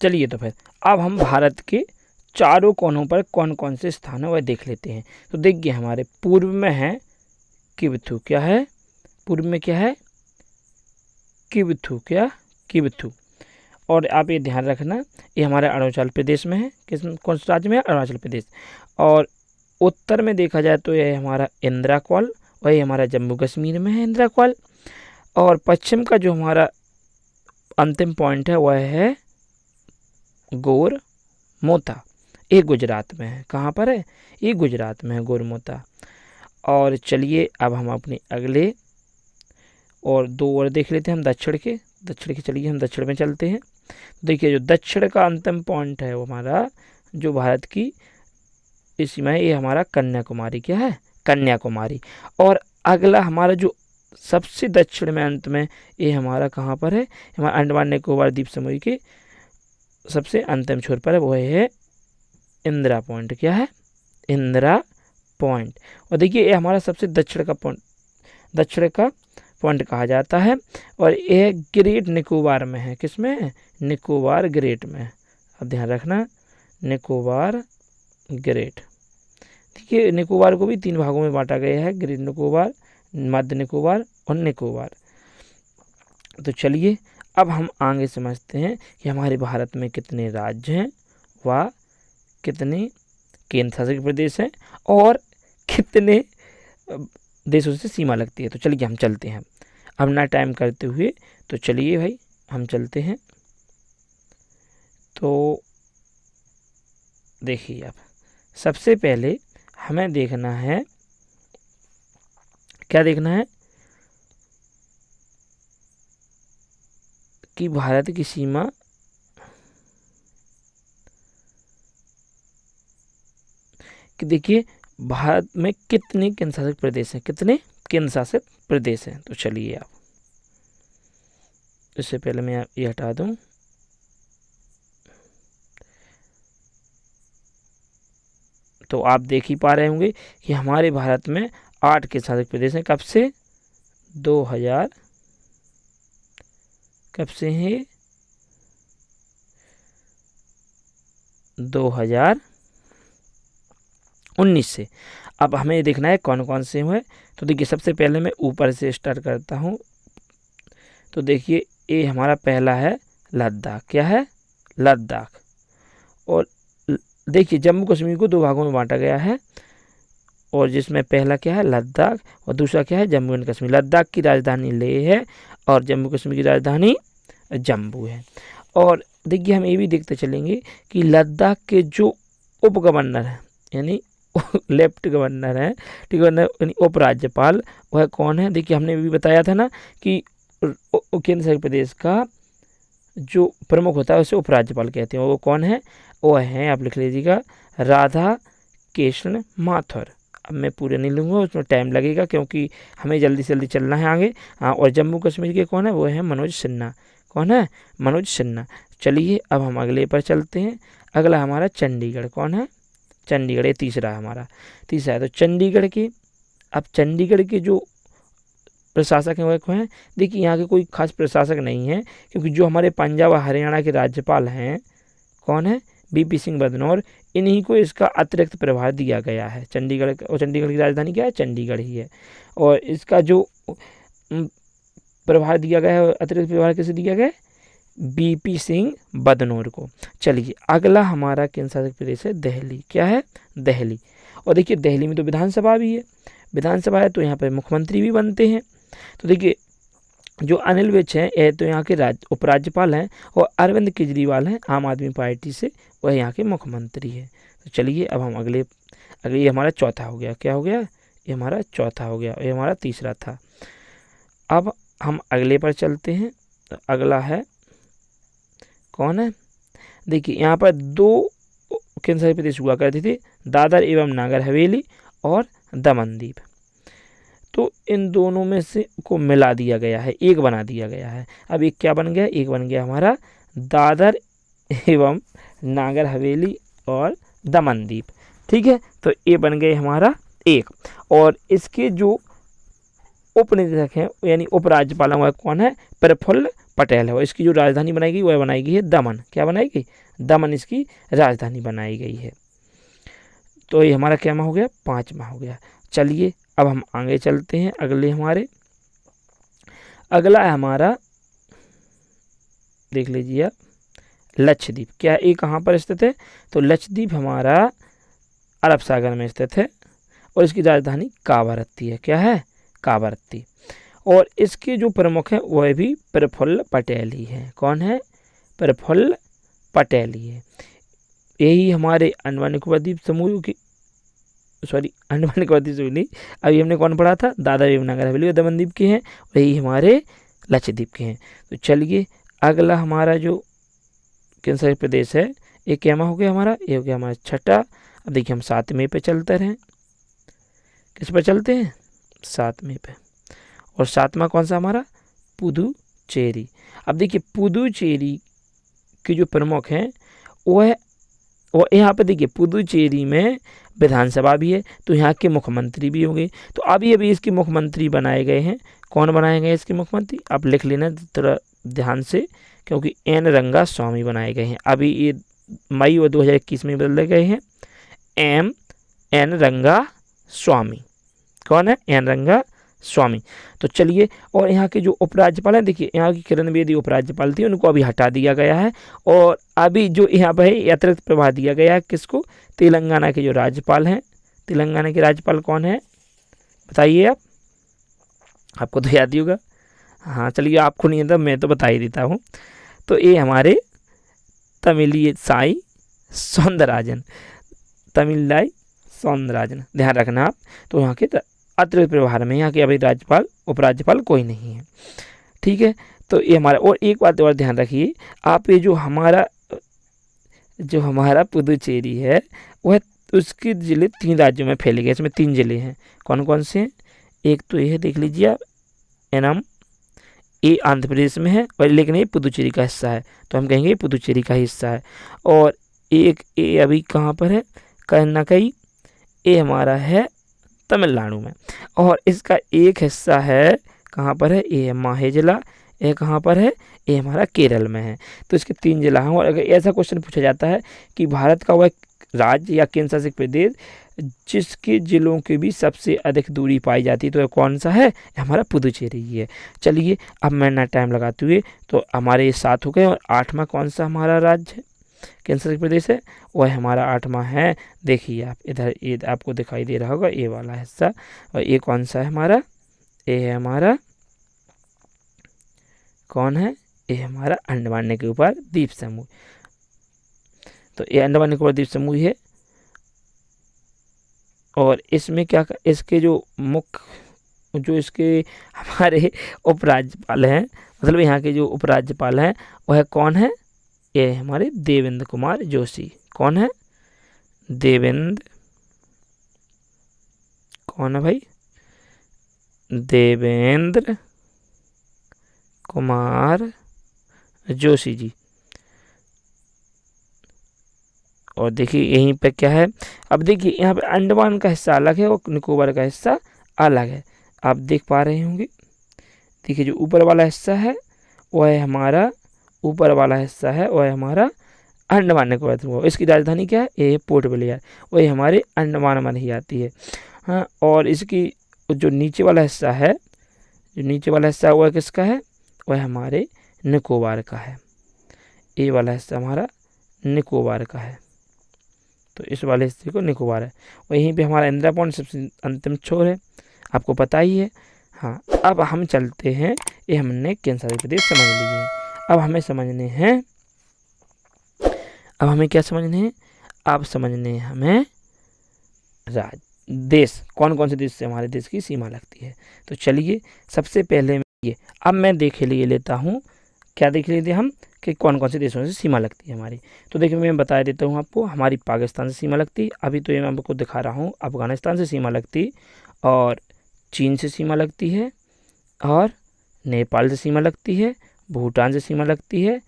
चलिए तो फिर अब हम भारत के चारों कोनों पर कौन कौन से स्थान है वह देख लेते हैं। तो देखिए हमारे पूर्व में है किबथू, क्या है पूर्व में, क्या है किबथू, क्या किबथू। और आप ये ध्यान रखना ये हमारे अरुणाचल प्रदेश में है। किस कौन से राज्य में है? अरुणाचल प्रदेश। और उत्तर में देखा जाए तो यह हमारा इंदिरा कॉल, वही हमारा जम्मू कश्मीर में है इंदिरा कॉल। और पश्चिम का जो हमारा अंतिम पॉइंट है वह है गोरमोता, ये गुजरात में है। कहाँ पर है? ये गुजरात में है गोरमोता। और चलिए अब हम अपने अगले और दो और देख लेते हैं हम दक्षिण के चलिए हम दक्षिण में चलते हैं। देखिए जो दक्षिण का अंतिम पॉइंट है वो हमारा जो भारत की सीमा है ये हमारा कन्याकुमारी, क्या है कन्याकुमारी। और अगला हमारा जो सबसे दक्षिण में अंत में ये हमारा कहाँ पर है? हमारा अंडमान निकोबार द्वीप समूह के सबसे अंतिम छोर पर है, वो है इंदिरा पॉइंट, क्या है इंदिरा पॉइंट। और देखिए ये हमारा सबसे दक्षिण का पॉइंट कहा जाता है। और यह ग्रेट निकोबार में है। किस में है? निकोबार ग्रेट में। अब ध्यान रखना निकोबार ग्रेट। देखिए निकोबार को भी 3 भागों में बांटा गया है, ग्रेट निकोबार, मध्य निकोबार और निकोबार। तो चलिए अब हम आगे समझते हैं कि हमारे भारत में कितने राज्य हैं, व कितने केंद्र शासित प्रदेश हैं और कितने देशों से सीमा लगती है। तो चलिए हम चलते हैं अब ना टाइम करते हुए। तो चलिए भाई हम चलते हैं। तो देखिए अब सबसे पहले हमें देखना है, क्या देखना है कि भारत की सीमा कि देखिए भारत में कितने केंद्र शासित प्रदेश हैं, कितने केंद्र शासित प्रदेश हैं। तो चलिए आप इससे पहले मैं ये हटा दूं। तो आप देख ही पा रहे होंगे कि हमारे भारत में 8 केंद्र शासित प्रदेश हैं। कब से? 2000 कब से हैं? 2019 से। अब हमें देखना है कौन कौन से हुए। तो देखिए सबसे पहले मैं ऊपर से स्टार्ट करता हूँ। तो देखिए ये हमारा पहला है लद्दाख, क्या है लद्दाख। और देखिए जम्मू कश्मीर को 2 भागों में बांटा गया है, और जिसमें पहला क्या है लद्दाख और दूसरा क्या है जम्मू एंड कश्मीर। लद्दाख की राजधानी लेह है और जम्मू कश्मीर की राजधानी जम्मू है। और देखिए हम ये भी देखते चलेंगे कि लद्दाख के जो उप गवर्नर हैं यानी लेफ्ट गवर्नर है, ठीक है, यानी उपराज्यपाल, वह कौन है? देखिए हमने भी बताया था ना कि केंद्र शासित प्रदेश का जो प्रमुख होता है उसे उपराज्यपाल कहते हैं। वो कौन है? वो है, आप लिख लीजिएगा, राधा कृष्ण माथुर। अब मैं पूरे नहीं लूँगा, उसमें टाइम लगेगा क्योंकि हमें जल्दी से जल्दी चलना है आगे। हाँ, और जम्मू कश्मीर के कौन है? वो है मनोज सिन्हा। कौन है? मनोज सिन्हा। चलिए अब हम अगले पर चलते हैं। अगला हमारा चंडीगढ़, कौन है? चंडीगढ़, ये तीसरा है हमारा, तीसरा है। तो चंडीगढ़ के, अब चंडीगढ़ के जो प्रशासक हैं वह कौन है? देखिए यहाँ के कोई खास प्रशासक नहीं है, क्योंकि जो हमारे पंजाब और हरियाणा के राज्यपाल हैं कौन है? बीपी सिंह बदनौर, इन्हीं को इसका अतिरिक्त प्रभार दिया गया है। चंडीगढ़, और चंडीगढ़ की राजधानी क्या है? चंडीगढ़ ही है। और इसका जो प्रभार दिया गया है, अतिरिक्त प्रभार किसे दिया गया है? बीपी सिंह बदनौर को। चलिए अगला हमारा केंद्र शासित प्रदेश है दिल्ली, क्या है? दिल्ली। और देखिए दिल्ली में तो विधानसभा भी है, विधानसभा है तो यहाँ पर मुख्यमंत्री भी बनते हैं। तो देखिए जो अनिल विज हैं ये तो यहाँ के उपराज्यपाल हैं, और अरविंद केजरीवाल हैं आम आदमी पार्टी से, वह यहाँ के मुख्यमंत्री है। तो चलिए अब हम अगले ये हमारा चौथा हो गया, क्या हो गया? ये हमारा चौथा हो गया, ये हमारा तीसरा था। अब हम अगले पर चलते हैं। अगला है कौन है? देखिए यहाँ पर 2 केंद्र शासित प्रदेश हुआ करते थे, दादर एवं नागर हवेली और दमन दीव। तो इन दोनों में से को मिला दिया गया है, एक बना दिया गया है। अब एक क्या बन गया? एक बन गया हमारा दादर एवं नागर हवेली और दमन दीव, ठीक है। तो ये बन गए हमारा एक। और इसके जो उपनिदेशक हैं यानी उपराज्यपाल वह कौन है, प्रफुल्ल पटेल है। और इसकी जो राजधानी बनाई गई वह बनाई गई है दमन। क्या बनाई गई, दमन इसकी राजधानी बनाई गई है। तो ये हमारा क्या हो गया, 5वां हो गया। चलिए अब हम आगे चलते हैं। अगला है हमारा, देख लीजिए आप, लक्षद्वीप। क्या ये कहाँ पर स्थित है, तो लक्षद्वीप हमारा अरब सागर में स्थित है और इसकी राजधानी कावारत्ती है। क्या है, कावारत्ती। और इसके जो प्रमुख हैं वह भी प्रफुल्ल पटेल ही हैं। कौन है, प्रफुल्ल पटेल ही है। यही हमारे अंडमान निकोबार द्वीप समूह की, अंडमान निकोबार द्वीप समूह नहीं, अभी हमने कौन पढ़ा था, दादरा व नगर हवेली और दमन द्वीप के हैं, वही हमारे लक्षद्वीप के हैं। तो चलिए अगला हमारा जो केंद्र प्रदेश है ये क्या हो गया हमारा, ये हो गया हमारा 6ठा। अब देखिए हम 7वें पे चलते रहें। किस पर चलते हैं, 7वें पे। और 7वां कौन सा हमारा, पुदुचेरी। अब देखिए पुदुचेरी के जो प्रमुख हैं वह यहाँ पर देखिए पुदुचेरी में विधानसभा भी है, तो यहाँ के मुख्यमंत्री भी होंगे। तो अभी इसके मुख्यमंत्री बनाए गए हैं। कौन बनाए गए इसके मुख्यमंत्री, आप लिख लेना थोड़ा ध्यान से, क्योंकि एन रंगास्वामी बनाए गए हैं। अभी ये मई और 2021 में बदले गए हैं। एन रंगास्वामी कौन है, एन रंगास्वामी। तो चलिए, और यहाँ के जो उपराज्यपाल हैं, देखिए यहाँ की किरण बेदी उपराज्यपाल थी, उनको अभी हटा दिया गया है। और अभी जो यहाँ पर अतिरिक्त प्रभार दिया गया है किसको, तेलंगाना के जो राज्यपाल हैं। तेलंगाना के राज्यपाल कौन है बताइए आप, आपको तो याद ही होगा। हाँ चलिए, आपको नहीं आता, मैं तो बता ही देता हूँ। तो ये हमारे तमिलिसाई सौंदरराजन, तमिलिसाई सौंदरराजन, ध्यान रखना आप। तो यहाँ के अतिरिक्त प्रभार में यहाँ के अभी राज्यपाल उपराज्यपाल कोई नहीं है। ठीक है, तो ये हमारा, और एक बात और ध्यान रखिए आप, ये जो हमारा पुदुचेरी है वह उसके ज़िले 3 राज्यों में फैले गए। इसमें 3 ज़िले हैं। कौन कौन से हैं, एक तो ये देख लीजिए आप, एनम, ये आंध्र प्रदेश में है, और लेकिन ये पुदुचेरी का हिस्सा है, तो हम कहेंगे पुदुचेरी का हिस्सा है। और एक ये अभी कहाँ पर है, कन्नाकई, ये हमारा है तमिलनाडु में। और इसका एक हिस्सा है कहाँ पर है, ये है माहे जिला, ये कहाँ पर है, ये हमारा केरल में है। तो इसके 3 जिला हैं। और अगर ऐसा क्वेश्चन पूछा जाता है कि भारत का वह राज्य या केंद्र शासित प्रदेश जिसके जिलों के भी सबसे अधिक दूरी पाई जाती है, तो कौन सा है, हमारा पुदुचेरी ही है। चलिए अब मैं ना टाइम लगाते हुए, तो हमारे ये 7 हो गए। और 8वां कौन सा हमारा राज्य है, केंद्र शासित प्रदेश है, वह हमारा 8वां है। देखिए आप इधर, ये आपको दिखाई दे रहा होगा ये वाला हिस्सा। और ये कौन सा है हमारा, ये है हमारा कौन है, ये हमारा अंडमान निकोबार द्वीप समूह। तो ये अंडमान निकोबार द्वीप समूह है। और इसमें क्या, इसके जो मुख्य जो इसके हमारे उपराज्यपाल हैं, मतलब यहाँ के जो उपराज्यपाल हैं वह कौन है, ये हमारे देवेंद्र कुमार जोशी। कौन है, देवेंद्र, कौन है भाई, देवेंद्र कुमार जोशी जी। और देखिए यहीं पे क्या है, अब देखिए यहाँ पे अंडमान का हिस्सा अलग है और निकोबार का हिस्सा अलग है, आप देख पा रहे होंगे। देखिए जो ऊपर वाला हिस्सा है वह है हमारा, ऊपर वाला हिस्सा है वह है हमारा अंडमान निकोबार। इसकी राजधानी क्या है, ये पोर्ट ब्लेयर, वही हमारे अंडमान में ही आती है। हाँ, और इसकी जो नीचे वाला हिस्सा है, जो नीचे वाला हिस्सा वह किसका है, वह हमारे निकोबार का है। ये वाला हिस्सा हमारा निकोबार का है, तो इस वाले हिस्से को निकोबार है। वहीं पे हमारा इंदिरा पॉइंट सबसे अंतिम छोर है, आपको पता ही है। हाँ, अब हम चलते हैं, ये हमने केंद्र शासित प्रदेश समझ लिए हैं। अब हमें समझने हैं, अब हमें क्या समझने हैं, अब समझने हैं हमें देश, कौन कौन से देश से हमारे देश की सीमा लगती है। तो चलिए सबसे पहले ये, अब मैं देख लेता हूँ, क्या देख लेते हम कि कौन कौन से देशों से सीमा लगती है हमारी। तो देखिए मैं बता देता हूँ आपको, हमारी पाकिस्तान से सीमा लगती है, अभी तो ये मैं आपको दिखा रहा हूँ, अफगानिस्तान से सीमा लगती, और चीन से सीमा लगती है, और नेपाल से सीमा लगती है, भूटान से सीमा लगती है,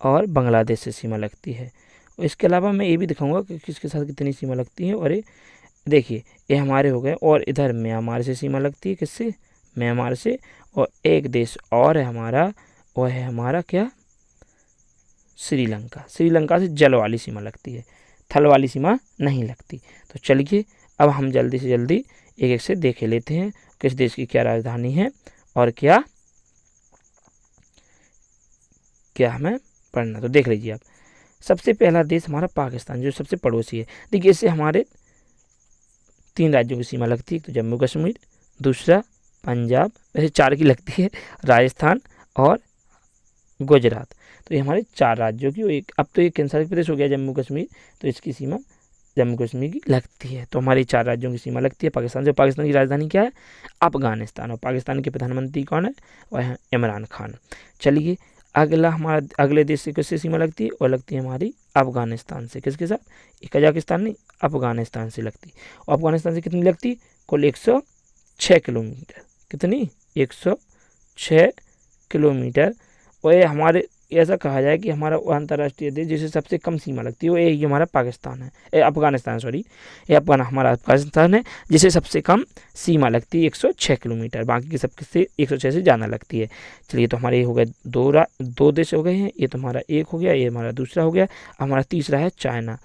और बांग्लादेश से सीमा लगती है। और इसके अलावा मैं ये भी दिखाऊंगा कि किसके साथ कितनी सीमा लगती है। और ये देखिए ये हमारे हो गए, और इधर म्यांमार से सीमा लगती है, किससे, म्यांमार से, और एक देश और है हमारा, वह है हमारा क्या, श्रीलंका। श्रीलंका से जल वाली सीमा लगती है, थल वाली सीमा नहीं लगती। तो चलिए अब हम जल्दी से जल्दी एक एक से देख लेते हैं किस देश की क्या राजधानी है और क्या क्या हमें पढ़ना। तो देख लीजिए आप, सबसे पहला देश हमारा पाकिस्तान, जो सबसे पड़ोसी है। देखिए इससे हमारे 3 राज्यों की सीमा लगती है, तो जम्मू कश्मीर, दूसरा पंजाब, वैसे 4 की लगती है, राजस्थान और गुजरात। तो ये हमारे 4 राज्यों की, एक अब तो ये केंद्र प्रदेश हो गया जम्मू कश्मीर, तो इसकी सीमा जम्मू कश्मीर की लगती है। तो हमारी 4 राज्यों की सीमा लगती है पाकिस्तान से। पाकिस्तान की राजधानी क्या है, अफगानिस्तान, और पाकिस्तान के प्रधानमंत्री कौन है, वह है इमरान खान। चलिए अगला हमारा, अगले देश से किससे सीमा लगती है, वो लगती है हमारी अफगानिस्तान से। किसके साथ, कजाकिस्तान नहीं, अफगानिस्तान से लगती है। और अफगानिस्तान से कितनी लगती, कुल 106 किलोमीटर। कितनी, 106 किलोमीटर। और ये हमारे, ऐसा कहा जाए कि हमारा वो अंतर्राष्ट्रीय देश जिसे सबसे कम सीमा लगती है वो ये हमारा पाकिस्तान है, अफगानिस्तान, सॉरी, ये हमारा अफगानिस्तान है जिसे सबसे कम सीमा लगती है 106 किलोमीटर। बाकी के सबके से 106 से ज़्यादा लगती है। चलिए तो हमारे ये हो गए दो देश हो गए हैं, ये तो हमारा एक हो गया, ये हमारा दूसरा हो गया। हमारा तीसरा है चाइना।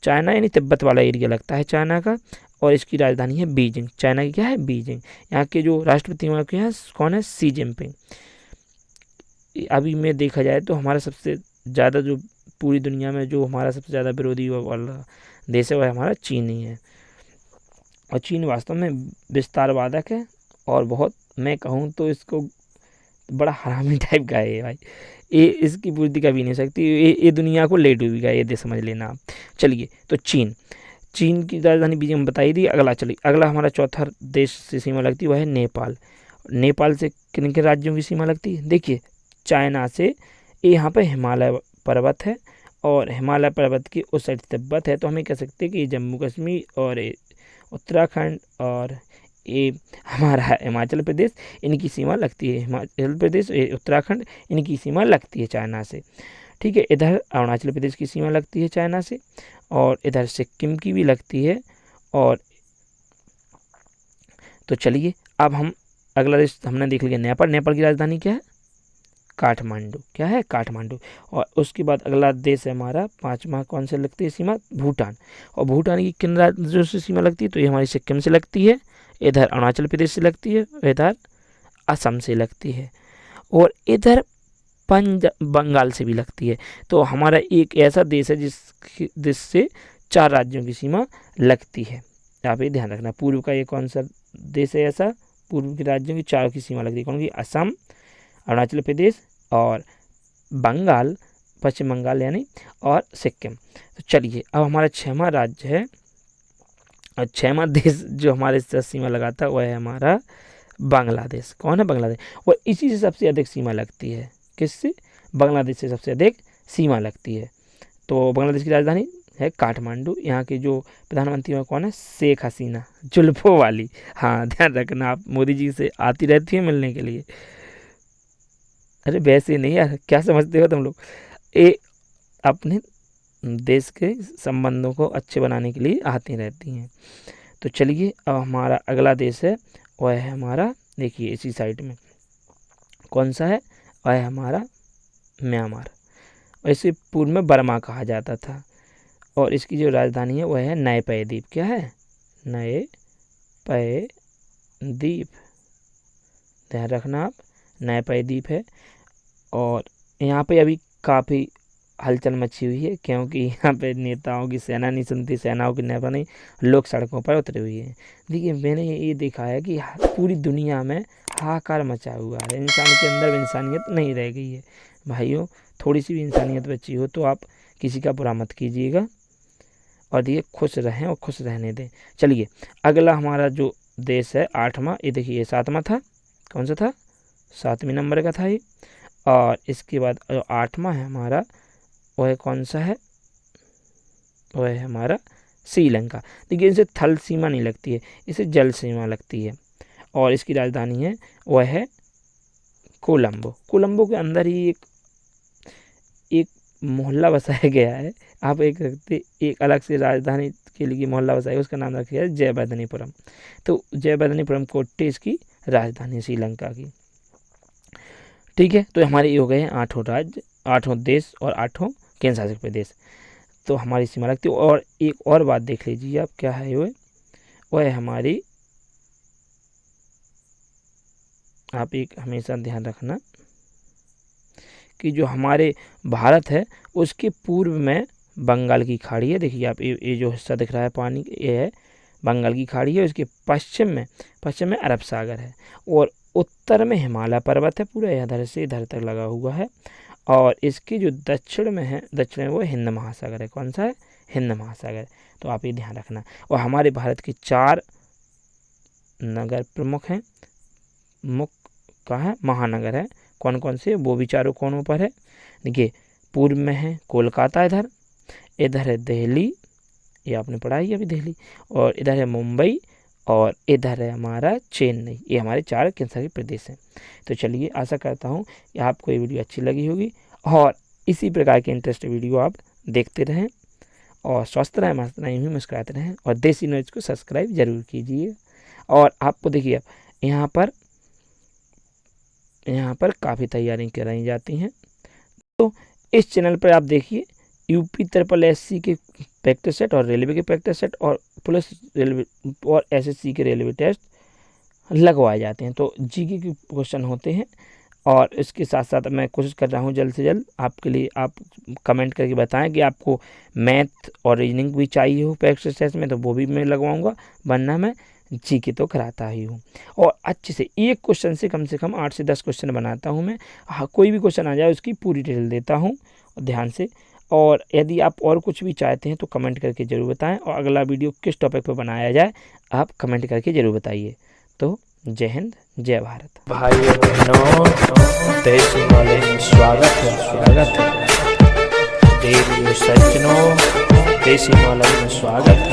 चाइना यानी तिब्बत वाला एरिया लगता है चाइना का, और इसकी राजधानी है बीजिंग। चाइना की क्या है, बीजिंग। यहाँ के जो राष्ट्रपति वहाँ के हैं कौन है, शी जिनपिंग। अभी में देखा जाए तो हमारा सबसे ज़्यादा, जो पूरी दुनिया में जो हमारा सबसे ज़्यादा विरोधी वाला देश है वह हमारा चीन ही है। और चीन वास्तव में विस्तारवादक है, और बहुत, मैं कहूँ तो इसको बड़ा हरामी टाइप का है भाई, ये इसकी पूर्ति कभी नहीं सकती, ये दुनिया को ले डूबेगा, ये समझ लेना आप। चलिए तो चीन की राजधानी बीजिंग बताई दी। अगला चलिए, अगला हमारा चौथा देश से सीमा लगती है वह है नेपाल। नेपाल से किन किन राज्यों की सीमा लगती है, देखिए चाइना से, यहाँ पर हिमालय पर्वत है, और हिमालय पर्वत की उस साइड तिब्बत है। तो हमें कह सकते हैं कि जम्मू कश्मीर और उत्तराखंड और ये हमारा हिमाचल प्रदेश, इनकी सीमा लगती है। हिमाचल प्रदेश, उत्तराखंड, इनकी सीमा लगती है चाइना से। ठीक है, इधर अरुणाचल प्रदेश की सीमा लगती है चाइना से, और इधर सिक्किम की भी लगती है। और तो चलिए अब हम अगला देश हमने देख लिया नेपाल। नेपाल की राजधानी क्या है, काठमांडू। क्या है, काठमांडू। और उसके बाद अगला देश है हमारा 5वां, कौन से लगती है सीमा, भूटान। और भूटान की किन राज्यों से सीमा लगती है, तो ये हमारी सिक्किम से लगती है, इधर अरुणाचल प्रदेश से लगती है, इधर असम से लगती है, और इधर बंगाल से भी लगती है। तो हमारा एक ऐसा देश है जिससे 4 राज्यों की सीमा लगती है। आप ये ध्यान रखना, पूर्व का ये कौन सा देश है ऐसा, पूर्व के राज्यों की 4 की सीमा लगती है, कौन की, असम, अरुणाचल प्रदेश और बंगाल, पश्चिम बंगाल यानी, और सिक्किम। तो चलिए अब हमारा 6वां राज्य है, और 6वां देश जो हमारे साथ सीमा लगाता है वह है हमारा बांग्लादेश। कौन है, बांग्लादेश। और इसी से सबसे अधिक सीमा लगती है, किससे, बांग्लादेश से सबसे अधिक सीमा लगती है। तो बांग्लादेश की राजधानी है काठमांडू। यहाँ के जो प्रधानमंत्री हैं कौन है, शेख हसीना, जुल्फों वाली। हाँ ध्यान रखना, आप मोदी जी से आती रहती है मिलने के लिए। अरे वैसे नहीं यार, क्या समझते हो तुम लोग, ये अपने देश के संबंधों को अच्छे बनाने के लिए आती रहती हैं। तो चलिए अब हमारा अगला देश है वह है हमारा, देखिए इसी साइड में कौन सा है, वह है हमारा म्यांमार। वैसे पूर्व में बर्मा कहा जाता था, और इसकी जो राजधानी है वह है नए पय द्वीप। क्या है, नए पय द्वीप, ध्यान रखना आप, नए पय द्वीप है। और यहाँ पे अभी काफ़ी हलचल मची हुई है, क्योंकि यहाँ पे नेताओं की सेना नहीं सुनती, सेनाओं की नेता नहीं, लोग सड़कों पर उतरे हुए हैं। देखिए मैंने ये देखा है कि पूरी दुनिया में हाहाकार मचा हुआ है, इंसान के अंदर इंसानियत नहीं रह गई है। भाइयों थोड़ी सी भी इंसानियत बची हो तो आप किसी का बुरा मत कीजिएगा, और देखिए खुश रहें और खुश रहने दें। चलिए अगला हमारा जो देश है 8वां, ये देखिए ये 7वां था, कौन सा था, 7वें नंबर का था ये। और इसके बाद जो 8वां है हमारा वह कौन सा है, वह है हमारा श्रीलंका। देखिए इसे थल सीमा नहीं लगती है, इसे जल सीमा लगती है, और इसकी राजधानी है वह है कोलंबो। कोलंबो के अंदर ही एक मोहल्ला बसाया गया है, आप एक अलग से राजधानी के लिए मोहल्ला बसाया, उसका नाम रखा है जयवर्धनीपुरम। तो जयवर्धनीपुरम कोट्टे इसकी राजधानी श्रीलंका की। ठीक है, तो हमारे ये हो गए हैं 8 राज्य, 8 देश और 8 केंद्र शासित प्रदेश। तो हमारी सीमा लगती है। और एक और बात देख लीजिए आप, क्या है वो है हमारी, आप एक हमेशा ध्यान रखना कि जो हमारे भारत है उसके पूर्व में बंगाल की खाड़ी है। देखिए आप, ये जो हिस्सा दिख रहा है पानी, ये है बंगाल की खाड़ी है। उसके पश्चिम में अरब सागर है और उत्तर में हिमालय पर्वत है, पूरा इधर से इधर तक लगा हुआ है। और इसके जो दक्षिण में वो हिंद महासागर है। कौन सा है? हिंद महासागर। तो आप ये ध्यान रखना। और हमारे भारत के 4 नगर प्रमुख हैं, महानगर है। कौन कौन से? वो भी चारों कोनों पर है। देखिए, पूर्व में है कोलकाता, इधर है दिल्ली, ये आपने पढ़ा ही अभी दिल्ली, और इधर है मुंबई, और इधर है हमारा चेन्नई। ये हमारे 4 केंद्र शासित प्रदेश हैं। तो चलिए, आशा करता हूँ कि आपको ये वीडियो अच्छी लगी होगी और इसी प्रकार के इंटरेस्ट वीडियो आप देखते रहें और स्वस्थ रहें, मस्त रहें, यूँ ही मुस्कुराते रहें। और देसी नॉलेज को सब्सक्राइब जरूर कीजिए। और आपको देखिए, यहाँ पर काफ़ी तैयारी कराई जाती हैं। तो इस चैनल पर आप देखिए, यूपी SSC के प्रैक्टिस सेट और रेलवे के प्रैक्टिस सेट और पुलिस रेलवे और SSC के रेलवे टेस्ट लगवाए जाते हैं। तो जीके के क्वेश्चन होते हैं। और इसके साथ साथ मैं कोशिश कर रहा हूँ जल्द से जल्द आपके लिए, आप कमेंट करके बताएं कि आपको मैथ और रीजनिंग भी चाहिए हो प्रैक्टिस टेस्ट में, तो वो भी मैं लगवाऊंगा, वरना मैं जीके तो कराता ही हूँ। और अच्छे से एक क्वेश्चन से कम 8 से 10 क्वेश्चन बनाता हूँ मैं। हाँ, कोई भी क्वेश्चन आ जाए उसकी पूरी डिटेल देता हूँ ध्यान से। और यदि आप और कुछ भी चाहते हैं तो कमेंट करके ज़रूर बताएं। और अगला वीडियो किस टॉपिक पर बनाया जाए आप कमेंट करके ज़रूर बताइए। तो जय हिंद, जय भारत। भाइयों बहनों, देसी नॉलेज में स्वागत है। देवी सज्जनों, देसी नॉलेज में स्वागत है।